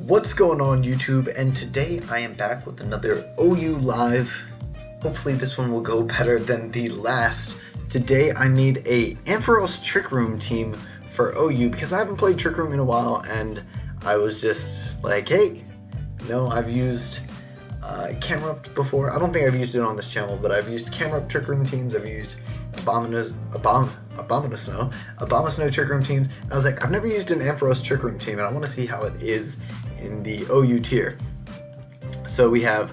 What's going on YouTube? And today I am back with another OU live. Hopefully this one will go better than the last. Today I need a Ampharos Trick Room team for OU because I haven't played Trick Room in a while, and I was just like, hey, I've used Camerupt before. I don't think I've used it on this channel, but I've used Camerupt Trick Room teams. I've used Abomasnow Trick Room teams. And I was like, I've never used an Ampharos Trick Room team, and I want to see how it is in the OU tier. So we have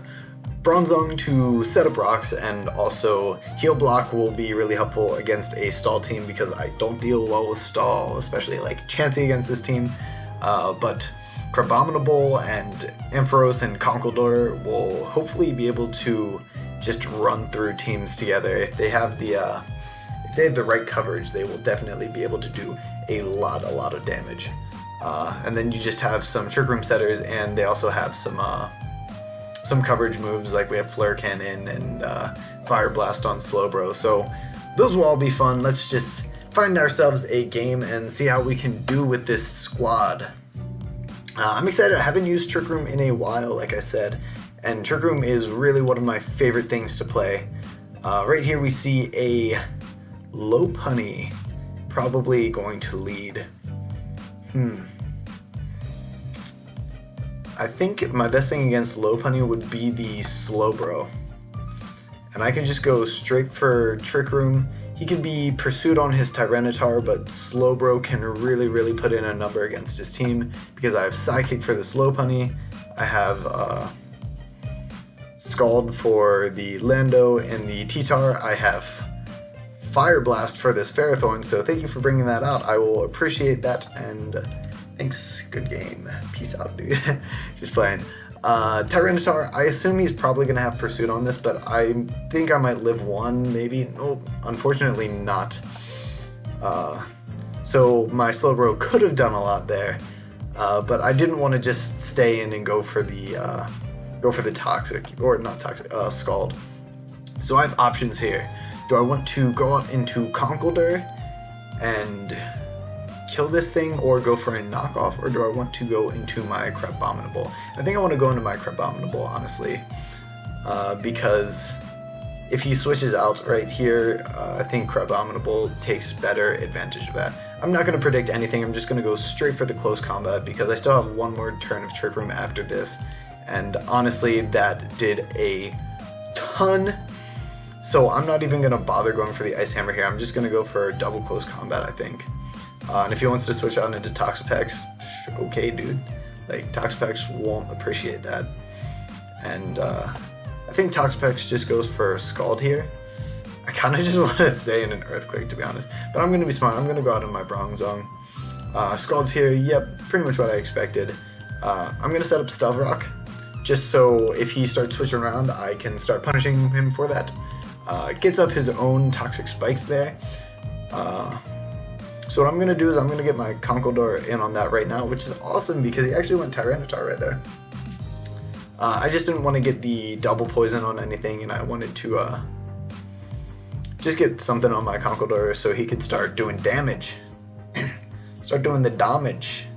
Bronzong to set up rocks, and also heal block will be really helpful against a stall team because I don't deal well with stall, especially like Chansey against this team. But Crabominable and Ampharos and Conkeldurr will hopefully be able to just run through teams together. If they have the right coverage, they will definitely be able to do a lot of damage. And then you just have some Trick Room setters, and they also have some coverage moves, like we have Flare Cannon and Fire Blast on Slowbro. So those will all be fun. Let's just find ourselves a game and see how we can do with this squad. I'm excited. I haven't used Trick Room in a while, like I said, and Trick Room is really one of my favorite things to play. Right here we see a Lopunny, probably going to lead. I think my best thing against Lopunny would be the Slowbro. And I can just go straight for Trick Room. He can be pursued on his Tyranitar, but Slowbro can really put in a number against his team because I have Psychic for this Lopunny. I have Scald for the Lando and the T-Tar. I have Fire Blast for this Ferrothorn, so thank you for bringing that out. I will appreciate that, and thanks. Good game. Peace out, dude. Just playing. Tyranitar, I assume he's probably going to have Pursuit on this, but I think I might live one, maybe. Nope, unfortunately not. So my Slowbro could have done a lot there, but I didn't want to just stay in and go for the Toxic, or not Toxic, Scald. So I have options here. Do I want to go out into Conkeldurr and kill this thing, or go for a knockoff, or do I want to go into my Crabominable? I think I want to go into my Crabominable, honestly, because if he switches out right here, I think Crabominable takes better advantage of that. I'm not going to predict anything. I'm just going to go straight for the close combat because I still have one more turn of Trick Room after this, and honestly that did a ton. So I'm not even going to bother going for the Ice Hammer here. I'm just going to go for double close combat, I think. And if he wants to switch out into Toxapex, okay, dude. Like, Toxapex won't appreciate that. And I think Toxapex just goes for Scald here. I kind of just want to say in an Earthquake, to be honest. But I'm going to be smart. I'm going to go out in my Bronzong. Scald's here. Yep, pretty much what I expected. I'm going to set up Stealth Rock, just so if he starts switching around, I can start punishing him for that. Gets up his own Toxic Spikes there. So what I'm going to do is I'm going to get my Conkeldurr in on that right now, which is awesome because he actually went Tyranitar right there. I just didn't want to get the double poison on anything, and I wanted to just get something on my Conkeldurr so he could start doing damage. Start doing the damage.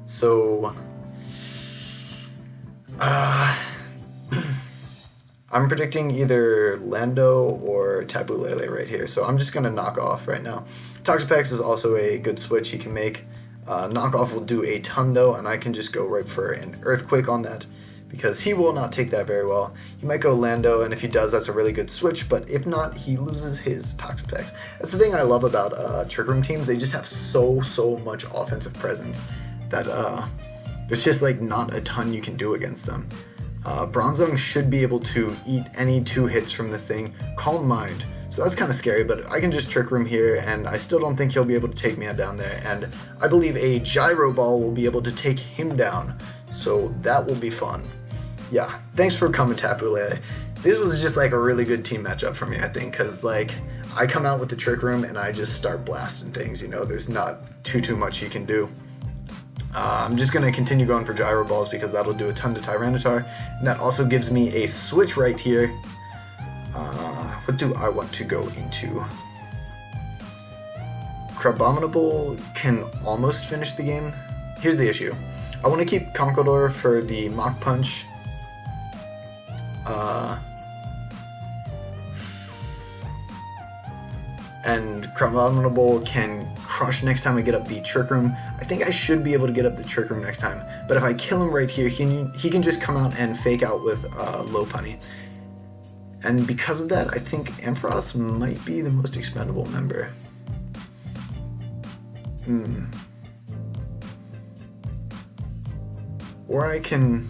So I'm predicting either Lando or Tapu Lele right here, so I'm just going to knock off right now. Toxapex is also a good switch he can make. Knockoff will do a ton though, and I can just go right for an Earthquake on that because he will not take that very well. He might go Lando, and if he does, that's a really good switch, but if not, he loses his Toxapex. That's the thing I love about Trick Room teams. They just have so much offensive presence that there's just like not a ton you can do against them. Bronzong should be able to eat any 2 hits from this thing. Calm Mind. So that's kind of scary, but I can just Trick Room here, and I still don't think he'll be able to take me down there. And I believe a Gyro Ball will be able to take him down. So that will be fun. Yeah, thanks for coming, Tapu Lele. This was just like a really good team matchup for me, I think, because like I come out with the Trick Room and I just start blasting things. There's not too much he can do. I'm just going to continue going for Gyro Balls because that'll do a ton to Tyranitar, and that also gives me a switch right here. What do I want to go into? Crabominable can almost finish the game. Here's the issue. I want to keep Conkeldurr for the Mach Punch. And Crabominable can crush next time I get up the Trick Room. I think I should be able to get up the Trick Room next time, but if I kill him right here, he can just come out and fake out with Lopunny. And because of that, I think Ampharos might be the most expendable member. Or I can...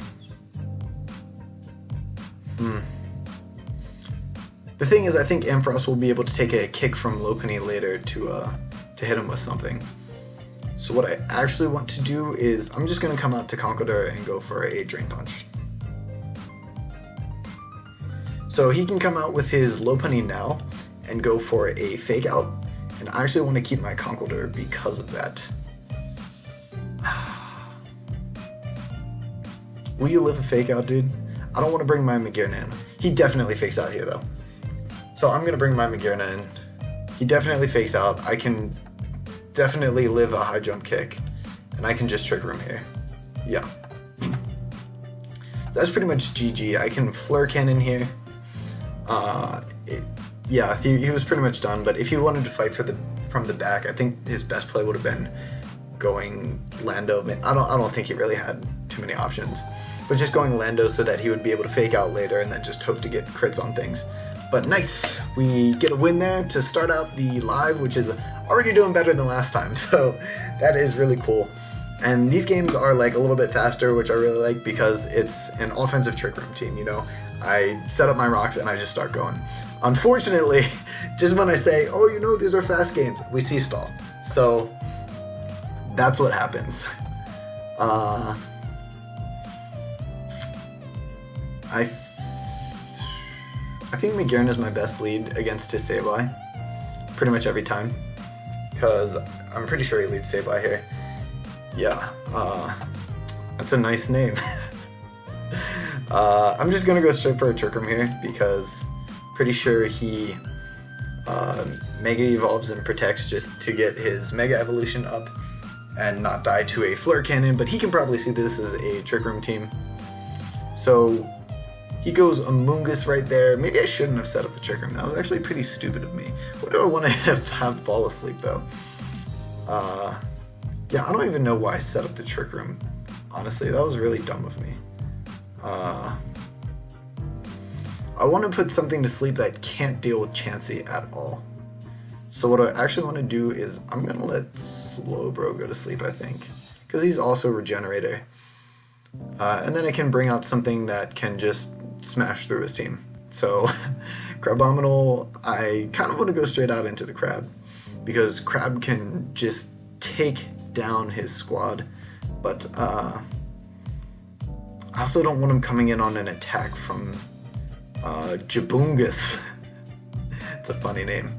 The thing is, I think Ampharos will be able to take a kick from Lopunny later to hit him with something. So what I actually want to do is, I'm just going to come out to Conkeldurr and go for a Drain Punch. So he can come out with his Lopunny now and go for a Fake Out. And I actually want to keep my Conkeldurr because of that. Will you live a Fake Out, dude? I don't want to bring my Magearna in. He definitely fakes out here, though. So I'm going to bring my Magearna in. He definitely fakes out. I can definitely live a high jump kick. And I can just Trick Room here. Yeah. So that's pretty much GG. I can Flare Cannon here. Yeah, he was pretty much done. But if he wanted to fight from the back, I think his best play would have been going Lando. I don't think he really had too many options. But just going Lando so that he would be able to fake out later and then just hope to get crits on things. But nice, we get a win there to start out the live, which is already doing better than last time, so that is really cool. And these games are like a little bit faster, which I really like because it's an offensive Trick Room team, you know? I set up my rocks and I just start going. Unfortunately, just when I say, oh, you know, these are fast games, we see stall. So that's what happens. I think Magearna is my best lead against his Sableye, pretty much every time, because I'm pretty sure he leads Sableye here. Yeah, that's a nice name. I'm just gonna go straight for a Trick Room here, because pretty sure he Mega Evolves and Protects just to get his Mega Evolution up and not die to a Flare Cannon, but he can probably see this as a Trick Room team. So he goes Amoonguss right there. Maybe I shouldn't have set up the Trick Room. That was actually pretty stupid of me. What do I want to have fall asleep, though? Yeah, I don't even know why I set up the Trick Room. Honestly, that was really dumb of me. I want to put something to sleep that can't deal with Chansey at all. So what I actually want to do is I'm going to let Slowbro go to sleep, I think. Because he's also a Regenerator. And then I can bring out something that can just smash through his team. So Crabominable, I kind of want to go straight out into the Crab because Crab can just take down his squad, but I also don't want him coming in on an attack from Jabungus. It's a funny name.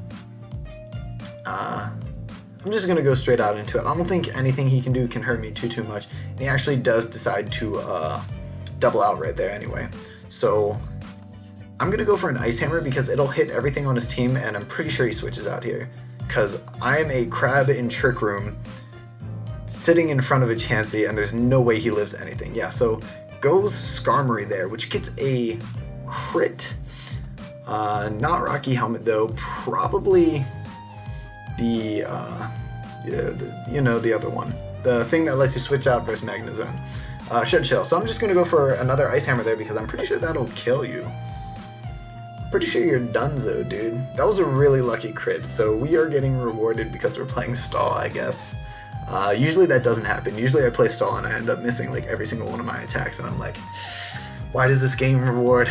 I'm just gonna go straight out into it. I don't think anything he can do can hurt me too much. And he actually does decide to double out right there anyway. So I'm gonna go for an Ice Hammer because it'll hit everything on his team, and I'm pretty sure he switches out here. Because I am a Crab in Trick Room sitting in front of a Chansey, and there's no way he lives anything. Yeah, so goes Skarmory there, which gets a crit. Not Rocky Helmet though, probably the the other one, the thing that lets you switch out versus Magnezone. Shed Shell. So I'm just gonna go for another Ice Hammer there because I'm pretty sure that'll kill you. Pretty sure you're donezo, dude. That was a really lucky crit. So we are getting rewarded because we're playing stall, I guess. Usually that doesn't happen. Usually I play stall and I end up missing like every single one of my attacks, and I'm like, why does this game reward?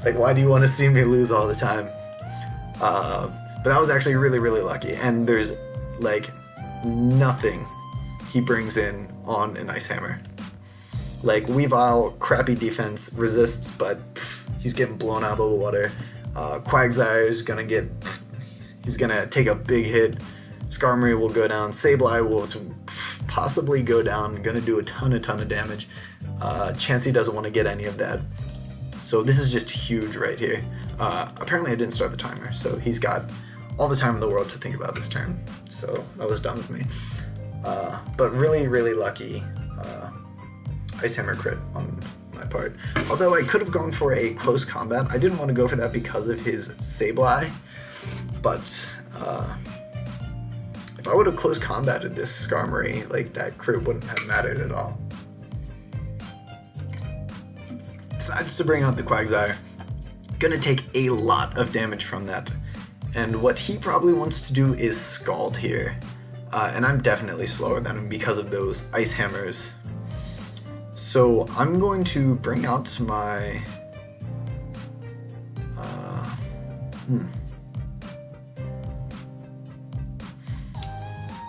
Like, why do you want to see me lose all the time? But that was actually really, really lucky. And there's like nothing he brings in on an Ice Hammer. Like Weavile, crappy defense, resists, but he's getting blown out of the water. Quagsire is gonna he's gonna take a big hit. Skarmory will go down. Sableye will possibly go down, gonna do a ton of damage. Chansey doesn't want to get any of that. So this is just huge right here. Apparently I didn't start the timer, so he's got all the time in the world to think about this turn. So that was dumb of me. But really, really lucky Ice Hammer crit on my part. Although I could have gone for a close combat. I didn't want to go for that because of his Sableye, but if I would have close combated this Skarmory, like, that crit wouldn't have mattered at all. Decides to bring out the Quagsire. Gonna take a lot of damage from that. And what he probably wants to do is Scald here. And I'm definitely slower than him because of those Ice Hammers. So I'm going to bring out my...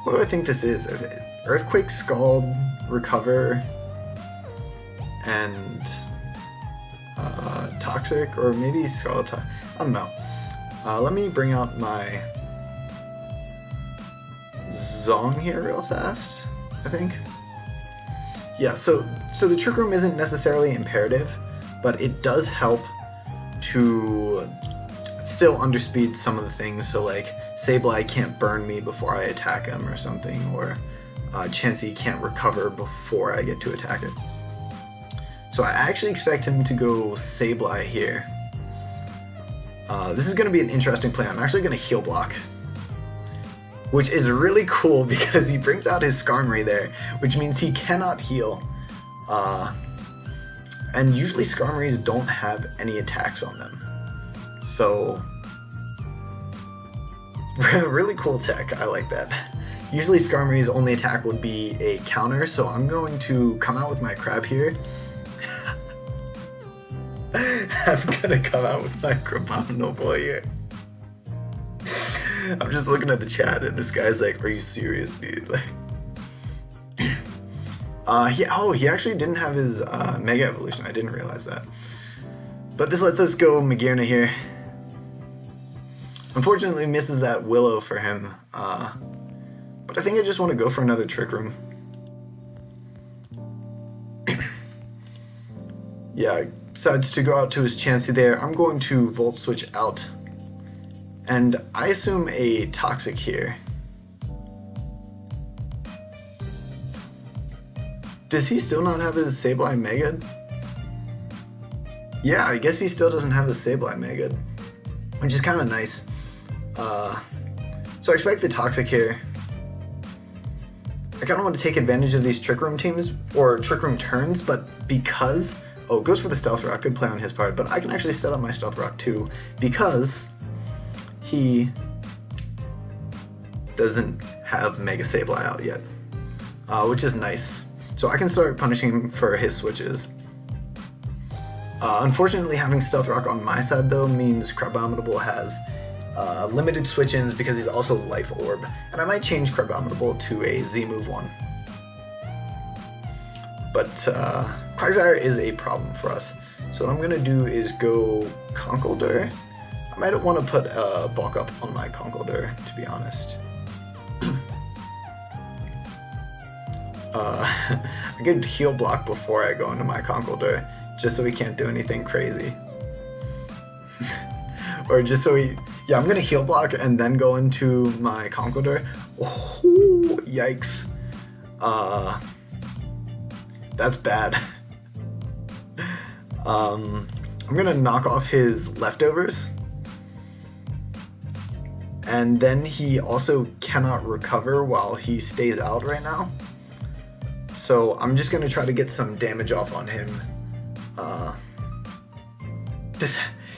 What do I think this is? Earthquake, Scald, Recover, and Toxic, or maybe Scald. I don't know. Let me bring out my Zong here real fast, I think. Yeah, so the Trick Room isn't necessarily imperative, but it does help to still underspeed some of the things. So like Sableye can't burn me before I attack him or something, or Chansey can't recover before I get to attack it. So I actually expect him to go Sableye here. This is going to be an interesting play. I'm actually going to Heal Block, which is really cool because he brings out his Skarmory there, which means he cannot heal. And usually Skarmories don't have any attacks on them. So, really cool tech, I like that. Usually Skarmory's only attack would be a counter, so I'm going to come out with my Crab here. I'm gonna come out with my Crabominable boy here. I'm just looking at the chat and this guy's like, are you serious, dude? Like, he actually didn't have his Mega Evolution. I didn't realize that. But this lets us go Magearna here. Unfortunately misses that Willow for him. But I think I just want to go for another Trick Room. Yeah, decides to go out to his Chansey there. I'm going to Volt Switch out. And I assume a Toxic here. Does he still not have his Sableye Mega? Yeah, I guess he still doesn't have his Sableye Mega, which is kind of nice. So I expect the Toxic here. I kind of want to take advantage of these Trick Room teams, or Trick Room turns, but because... Oh, goes for the Stealth Rock. Good play on his part, but I can actually set up my Stealth Rock too, because he doesn't have Mega Sableye out yet, which is nice. So I can start punishing him for his switches. Unfortunately, having Stealth Rock on my side, though, means Crabominable has limited switch-ins because he's also Life Orb. And I might change Crabominable to a Z-Move 1. But Quagsire is a problem for us. So what I'm going to do is go Conkeldurr. I might want to put a bulk up on my Conkeldurr, to be honest. I could Heal Block before I go into my Conkeldurr, just so he can't do anything crazy. Or just so he... Yeah, I'm going to Heal Block and then go into my Conkeldurr. Oh, yikes. That's bad. I'm going to knock off his Leftovers. And then he also cannot recover while he stays out right now. So I'm just going to try to get some damage off on him.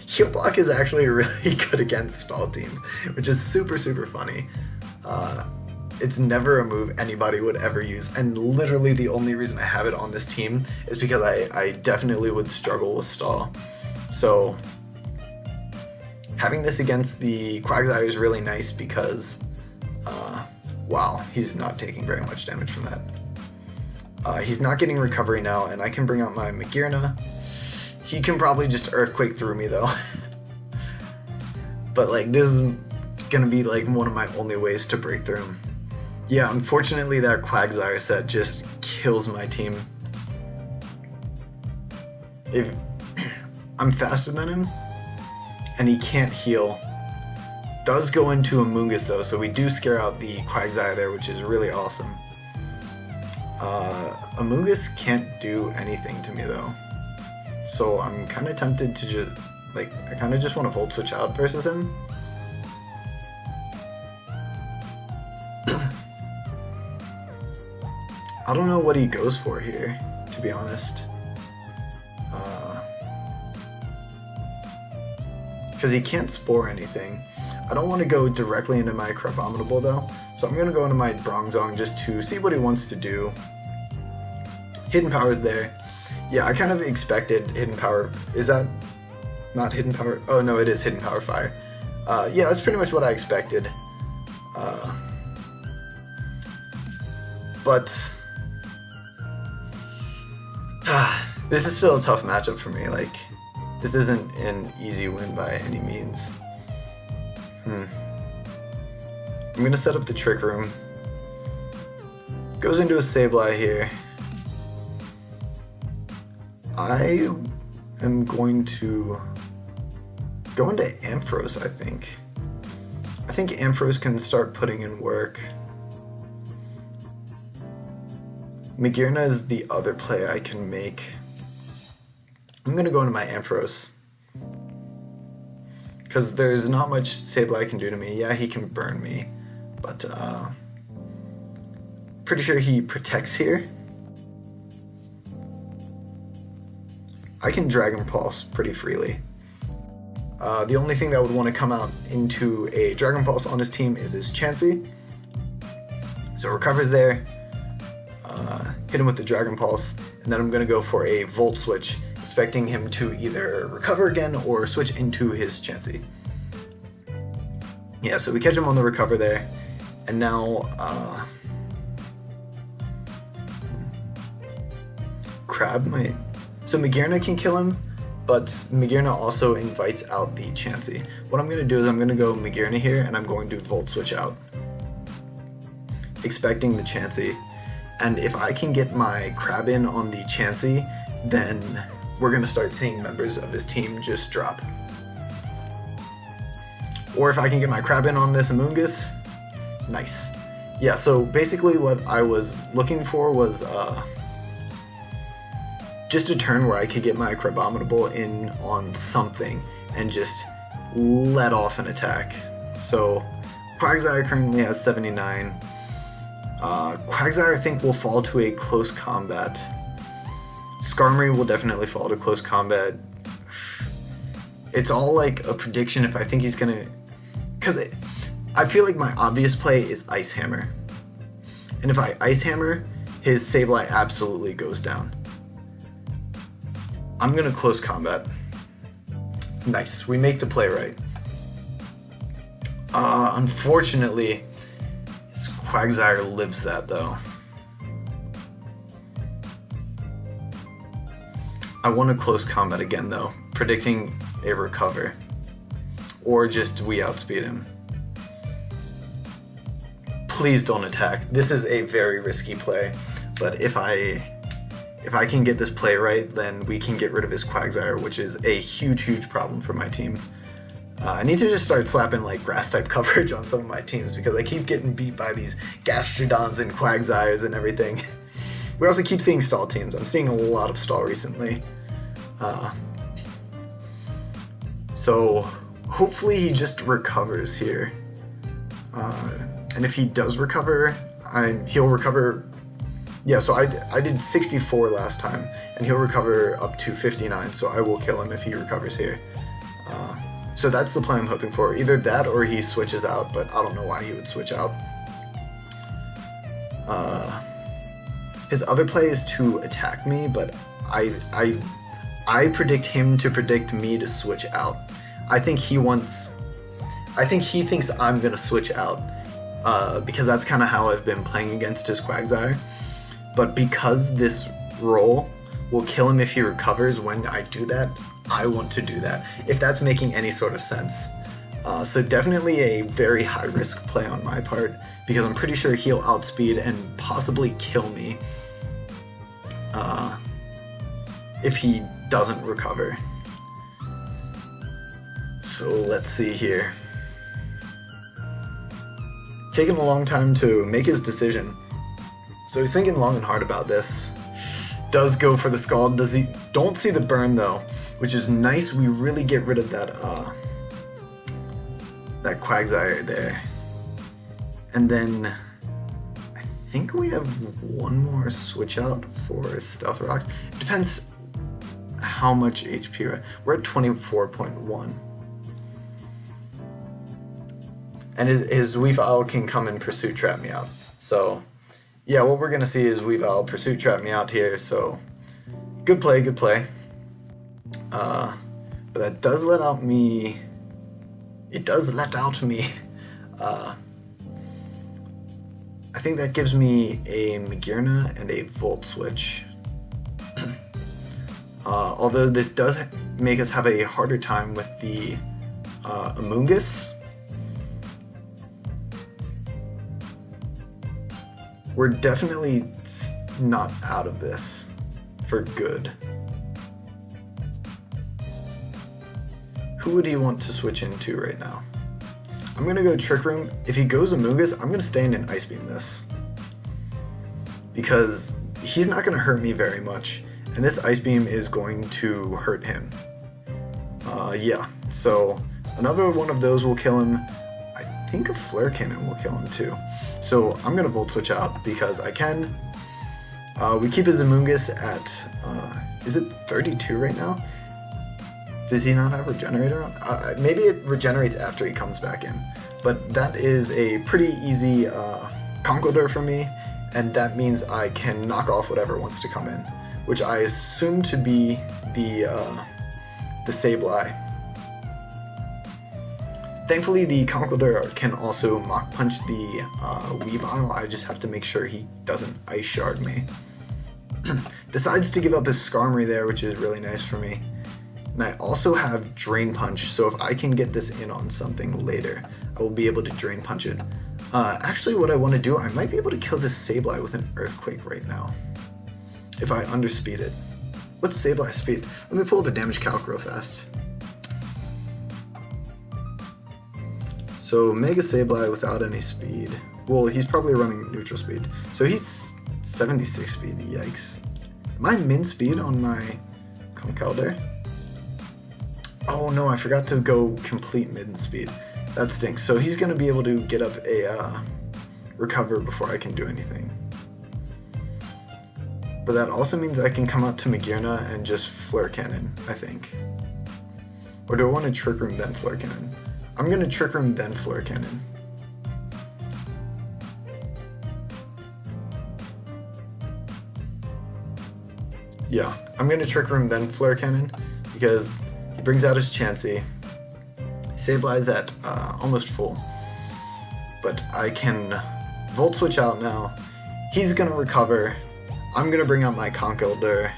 Heal Block is actually really good against stall teams, which is super, super funny. It's never a move anybody would ever use, and literally the only reason I have it on this team is because I definitely would struggle with stall. So having this against the Quagsire is really nice because, wow, he's not taking very much damage from that. He's not getting recovery now, and I can bring out my Magearna. He can probably just Earthquake through me though. But like, this is gonna be like one of my only ways to break through him. Yeah, unfortunately that Quagsire set just kills my team. If I'm faster than him, and he can't heal. Does go into a Mungus though, so we do scare out the Quagsire there, which is really awesome. Amoonguss can't do anything to me though. So I'm kind of tempted to just, like, I kind of just want to Volt Switch out versus him. I don't know what he goes for here, to be honest. Because he can't Spore anything. I don't want to go directly into my Crabominable though, so I'm going to go into my Bronzong just to see what he wants to do. Hidden Power's there. Yeah, I kind of expected Hidden Power. Is that not Hidden Power? Oh no, it is Hidden Power Fire. Yeah, that's pretty much what I expected. But this is still a tough matchup for me. Like, this isn't an easy win by any means. I'm gonna set up the Trick Room. Goes into a Sableye here. I am going to go into Ampharos, I think. I think Ampharos can start putting in work. Magearna is the other play I can make. I'm gonna go into my Ampharos. Because there's not much Sableye can do to me. Yeah, he can burn me, but pretty sure he protects here. I can Dragon Pulse pretty freely. The only thing that would want to come out into a Dragon Pulse on his team is his Chansey. So recovers there. Hit him with the Dragon Pulse, and then I'm going to go for a Volt Switch, expecting him to either recover again or switch into his Chansey. Yeah, so we catch him on the recover there, and now Crab might... So Magearna can kill him, but Magearna also invites out the Chansey. What I'm going to do is I'm going to go Magearna here, and I'm going to Volt Switch out, expecting the Chansey. And if I can get my Crab in on the Chansey, then we're going to start seeing members of his team just drop. Or if I can get my Crab in on this Amoonguss, nice. Yeah, so basically what I was looking for was just a turn where I could get my Crabominable in on something and just let off an attack. So Quagsire currently has 79. Quagsire I think will fall to a close combat. Skarmory will definitely fall to close combat. It's all like a prediction if I think he's gonna... Because I feel like my obvious play is Ice Hammer. And if I Ice Hammer, his Sableye absolutely goes down. I'm gonna close combat. Nice, we make the play right. Unfortunately, his Quagsire lives that though. I want to close combat again though, predicting a recover. Or just we outspeed him. Please don't attack. This is a very risky play, but if I can get this play right, then we can get rid of his Quagsire, which is a huge problem for my team. I need to just start slapping like grass type coverage on some of my teams because I keep getting beat by these Gastrodons and Quagsires and everything. We also keep seeing stall teams. I'm seeing a lot of stall recently. So hopefully he just recovers here. And if he does recover, he'll recover. Yeah, so I did 64 last time, and he'll recover up to 59, so I will kill him if he recovers here. So that's the play I'm hoping for. Either that or he switches out, but I don't know why he would switch out. His other play is to attack me, but I predict him to predict me to switch out. I think he thinks I'm gonna switch out, because that's kind of how I've been playing against his Quagsire. But because this roll will kill him if he recovers when I do that, I want to do that, if that's making any sort of sense. So definitely a very high risk play on my part, because I'm pretty sure he'll outspeed and possibly kill me if he doesn't recover. So let's see here. Taking a long time to make his decision. So he's thinking long and hard about this. Does go for the Scald. Does he? Don't see the burn though, which is nice. We really get rid of that that Quagsire there. And then I think we have one more switch out for Stealth Rock. It depends how much HP we're at 24.1. And his Weavile can come and Pursuit Trap me out. So yeah, what we're gonna see is Weavile Pursuit Trap me out here, so good play, good play. But that does let out me. It does let out me. I think that gives me a Magearna and a Volt Switch. Although this does make us have a harder time with the Amoonguss. We're definitely not out of this for good. Who would he want to switch into right now? I'm gonna go Trick Room. If he goes Amoonguss, I'm gonna stay in and Ice Beam this. Because he's not gonna hurt me very much. And this Ice Beam is going to hurt him. Yeah, so another one of those will kill him. I think a Flare Cannon will kill him too. So I'm gonna Volt Switch out because I can. We keep his Amoonguss at, is it 32 right now? Does he not have Regenerator on? Maybe it regenerates after he comes back in. But that is a pretty easy Conkeldurr for me, and that means I can knock off whatever wants to come in, which I assume to be the Sableye. Thankfully, the Conkeldurr can also Mach Punch the Weavile. I just have to make sure he doesn't Ice Shard me. Decides to give up his Skarmory there, which is really nice for me. And I also have Drain Punch, so if I can get this in on something later, I will be able to Drain Punch it. Actually, what I want to do, I might be able to kill this Sableye with an Earthquake right now, if I underspeed it. What's Sableye's speed? Let me pull up a damage calc real fast. So Mega Sableye without any speed. Well, he's probably running neutral speed. So he's 76 speed, yikes. Am I min speed on my Conkeldurr? Oh no, I forgot to go complete mid speed. That stinks. So he's gonna be able to get up a recover before I can do anything. But that also means I can come out to Magearna and just Flare Cannon, I think. Or do I want to Trick Room then Flare Cannon? I'm gonna Trick Room then Flare Cannon. Yeah, I'm gonna Trick Room then Flare Cannon because he brings out his Chansey. Sableye's at almost full, but I can Volt Switch out now. He's gonna recover. I'm gonna bring out my Conkeldurr.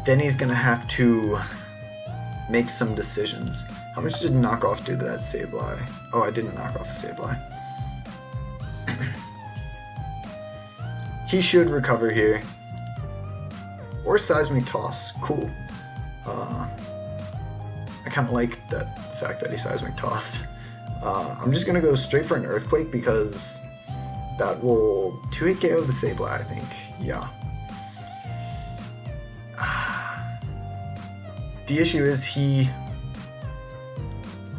Then he's gonna have to make some decisions. How much did Knockoff do to that Sableye? Oh, I didn't knock off the Sableye. He should recover here. Or Seismic Toss. Cool. I kind of like the fact that he Seismic Tossed. I'm just going to go straight for an Earthquake because that will 2-hit KO the Sableye, I think. Yeah. The issue is he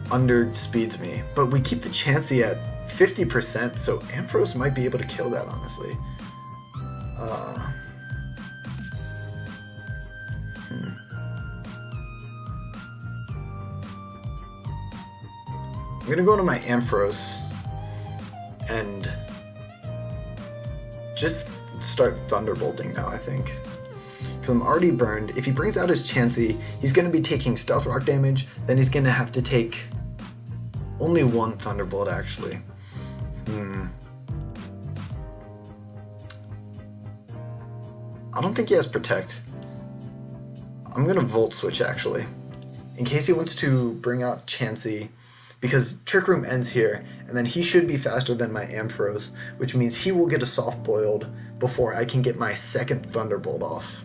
underspeeds me, but we keep the Chansey at 50%, so Ampharos might be able to kill that, honestly. I'm gonna go into my Ampharos and just start Thunderbolting now, I think. Because I'm already burned. If he brings out his Chansey, he's gonna be taking Stealth Rock damage, then he's gonna have to take only one Thunderbolt, actually. I don't think he has Protect. I'm gonna Volt Switch, actually. In case he wants to bring out Chansey, because Trick Room ends here, and then he should be faster than my Ampharos, which means he will get a Soft Boiled before I can get my second Thunderbolt off.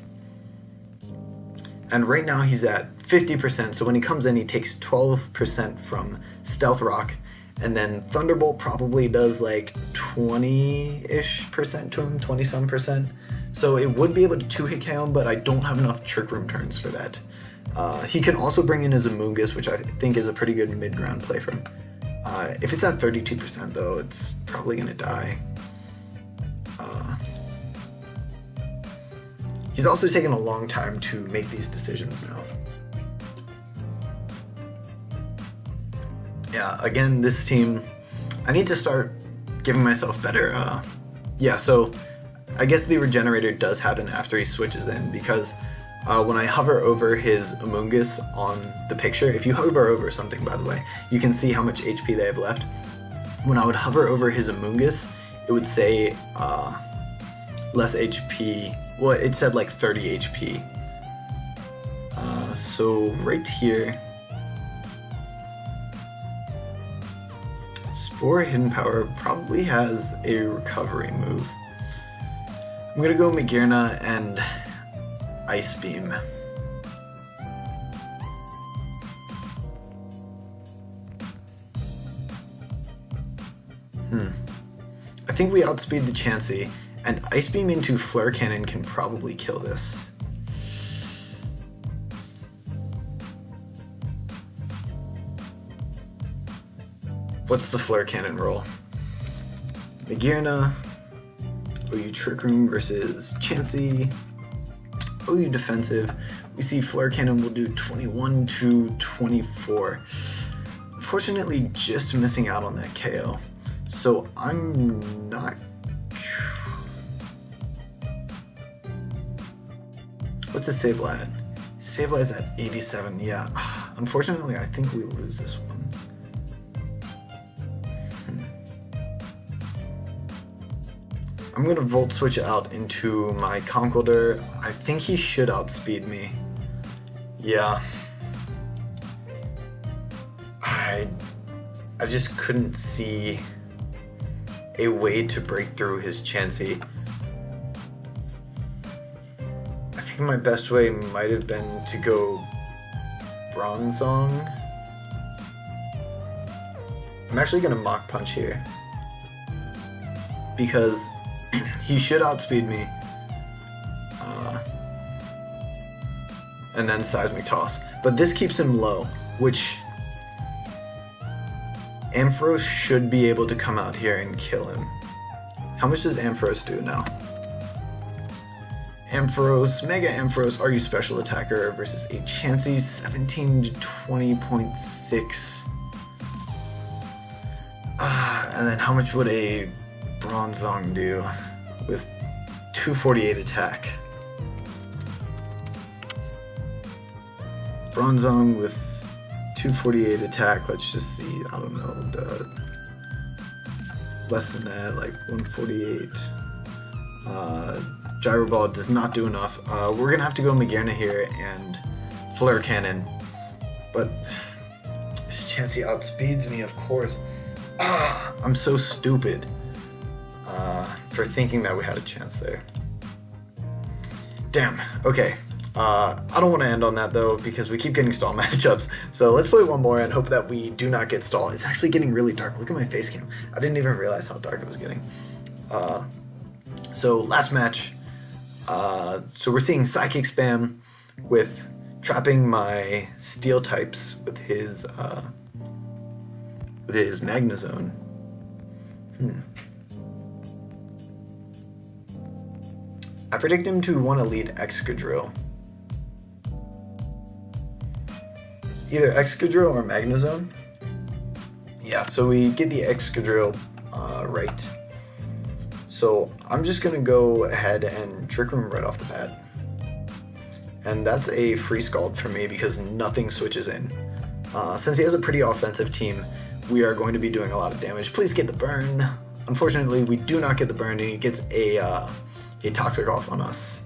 And right now he's at 50%, so when he comes in, he takes 12% from Stealth Rock, And then Thunderbolt probably does like 20-ish% to him, 20-some percent. So it would be able to 2-hit KO him, but I don't have enough Trick Room turns for that. He can also bring in his Amoonguss, which I think is a pretty good mid-ground play for him. If it's at 32% though, it's probably gonna die. He's also taken a long time to make these decisions now. Yeah, again, this team, I need to start giving myself better, yeah, so I guess the regenerator does happen after he switches in, because when I hover over his Amoonguss on the picture, if you hover over something, by the way, you can see how much HP they have left. When I would hover over his Amoonguss, it would say less HP. Well, it said like 30 HP. So right here, Spore Hidden Power probably has a recovery move. I'm gonna go Magearna and Ice Beam. I think we outspeed the Chansey, and Ice Beam into Flare Cannon can probably kill this. What's the Flare Cannon roll? Magearna, OU Trick Room versus Chansey, OU Defensive. We see Flare Cannon will do 21 to 24. Unfortunately, just missing out on that KO. So I'm not... What's his Sable at? Sable is at 87, yeah. Unfortunately, I think we lose this one. I'm gonna Volt Switch out into my Conkeldurr. I think he should outspeed me. Yeah. I just couldn't see a way to break through his Chansey. I think my best way might have been to go Bronzong. I'm actually gonna Mach Punch here, because he should outspeed me. And then Seismic Toss. But this keeps him low, which Ampharos should be able to come out here and kill him. How much does Ampharos do now? Ampharos, Mega Ampharos, are you special attacker versus a Chansey, 17 to 20.6. And then how much would a Bronzong do with 248 attack? Bronzong with 248 attack, let's just see, I don't know, less than that, like 148. Gyro Ball does not do enough. We're gonna have to go Magearna here and Flare Cannon, but this Chansey outspeeds me, of course. I'm so stupid for thinking that we had a chance there. Damn, okay. I don't want to end on that though, because we keep getting stall matchups. So let's play one more and hope that we do not get stall. It's actually getting really dark. Look at my face cam. I didn't even realize how dark it was getting. So last match. So we're seeing Psychic Spam with trapping my Steel types with his Magnezone. I predict him to want to lead Excadrill. Either Excadrill or Magnezone. Yeah, so we get the Excadrill right. So I'm just gonna go ahead and Trick Room right off the bat. And that's a free Scald for me because nothing switches in. Since he has a pretty offensive team, we are going to be doing a lot of damage. Please get the burn. Unfortunately, we do not get the burn, and he gets a Toxic off on us.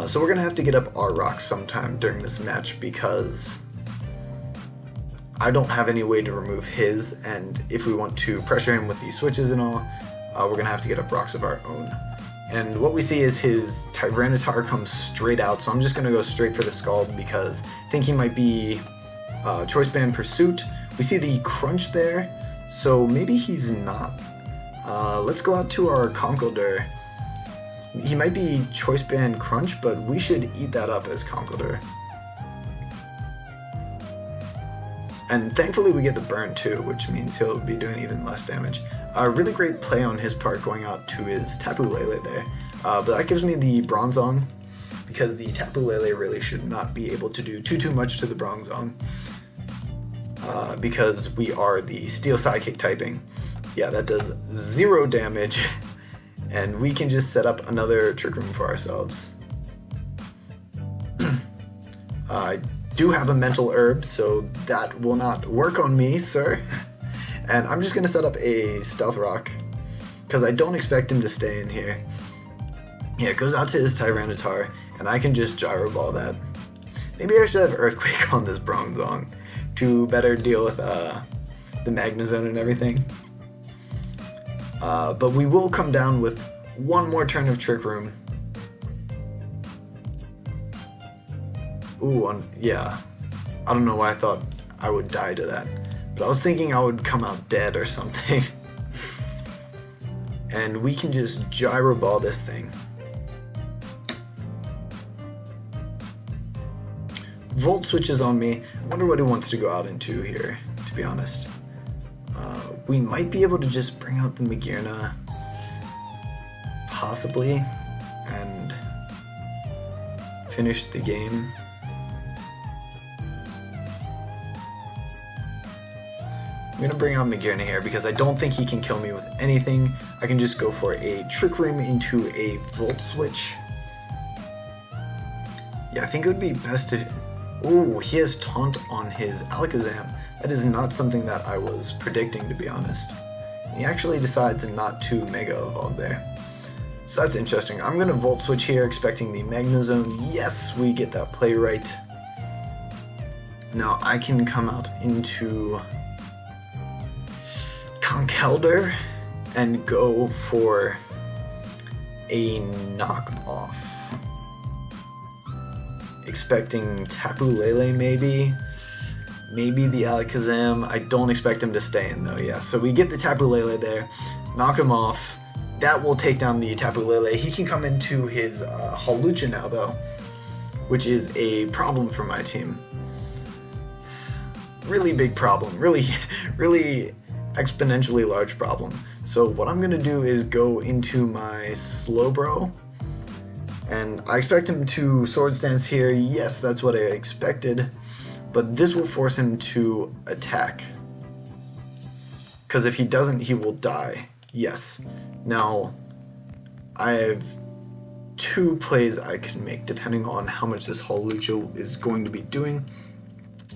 So we're gonna have to get up our rocks sometime during this match because I don't have any way to remove his, and if we want to pressure him with these switches and all, we're gonna have to get up rocks of our own. And what we see is his Tyranitar comes straight out, so I'm just gonna go straight for the Scald because I think he might be Choice Band Pursuit, We see the crunch there, so maybe he's not. Let's go out to our Conkeldurr. He might be choice band crunch, but we should eat that up as Conkeldurr. And thankfully we get the burn too, which means he'll be doing even less damage. A really great play on his part going out to his Tapu Lele there. But that gives me the Bronzong, because the Tapu Lele really should not be able to do too much to the Bronzong. Because we are the Steel Psychic typing. Yeah, that does 0 damage. And we can just set up another Trick Room for ourselves. I do have a mental herb, so that will not work on me, sir. And I'm just gonna set up a Stealth Rock, because I don't expect him to stay in here. Yeah, it goes out to his Tyranitar, and I can just Gyro Ball that. Maybe I should have Earthquake on this Bronzong to better deal with the Magnezone and everything. But we will come down with one more turn of Trick Room. Ooh, yeah. I don't know why I thought I would die to that. But I was thinking I would come out dead or something. And we can just Gyro Ball this thing. Volt switches on me. I wonder what he wants to go out into here, to be honest. We might be able to just bring out the Magearna, possibly, and finish the game. I'm gonna bring out Magearna here because I don't think he can kill me with anything. I can just go for a Trick Room into a Volt Switch. Yeah, I think it would be best to... Ooh, he has Taunt on his Alakazam. That is not something that I was predicting, to be honest. He actually decides not to Mega Evolve there. So that's interesting. I'm gonna Volt Switch here, expecting the Magnezone. Yes, we get that play right. Now I can come out into Conkeldurr and go for a knockoff. Expecting Tapu Lele maybe. Maybe the Alakazam. I don't expect him to stay in though, yeah. So we get the Tapu Lele there, knock him off. That will take down the Tapu Lele. He can come into his Hawlucha now though, which is a problem for my team. Really big problem, really exponentially large problem. So what I'm gonna do is go into my Slowbro, and I expect him to Swords Dance here. Yes, that's what I expected. But this will force him to attack. Because if he doesn't, he will die. Yes. Now, I have 2 plays I can make depending on how much this Hawlucha is going to be doing.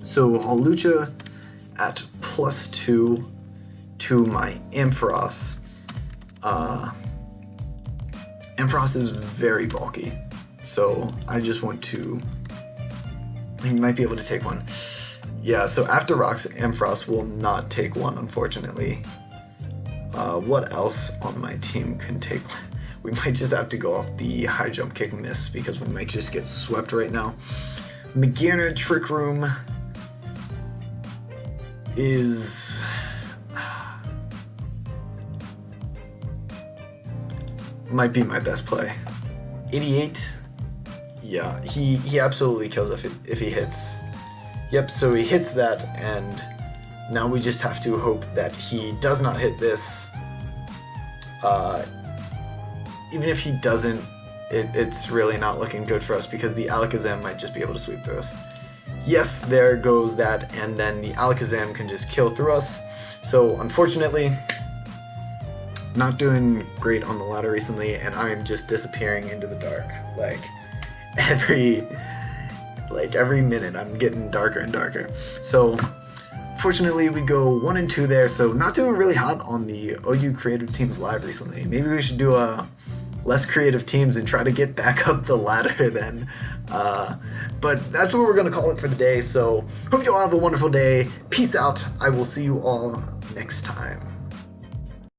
So Hawlucha at +2 to my Ampharos. Ampharos is very bulky. So I just want to... He might be able to take one. Yeah, so after Rocks, Ampharos will not take one, unfortunately. What else on my team can take one? We might just have to go off the high jump kick miss because we might just get swept right now. Magearna Trick Room is... might be my best play. 88. Yeah, he absolutely kills if he hits. Yep, so he hits that, and now we just have to hope that he does not hit this. Even if he doesn't, it's really not looking good for us because the Alakazam might just be able to sweep through us. Yes, there goes that, and then the Alakazam can just kill through us. So unfortunately, not doing great on the ladder recently, and I'm just disappearing into the dark. Like every minute I'm getting darker and darker. So fortunately we go 1 and 2 there, so not doing really hot on the OU Creative Teams Live recently. Maybe we should do less creative teams and try to get back up the ladder then. But that's what we're gonna call it for the day. So hope you all have a wonderful day. Peace out. I will see you all next time.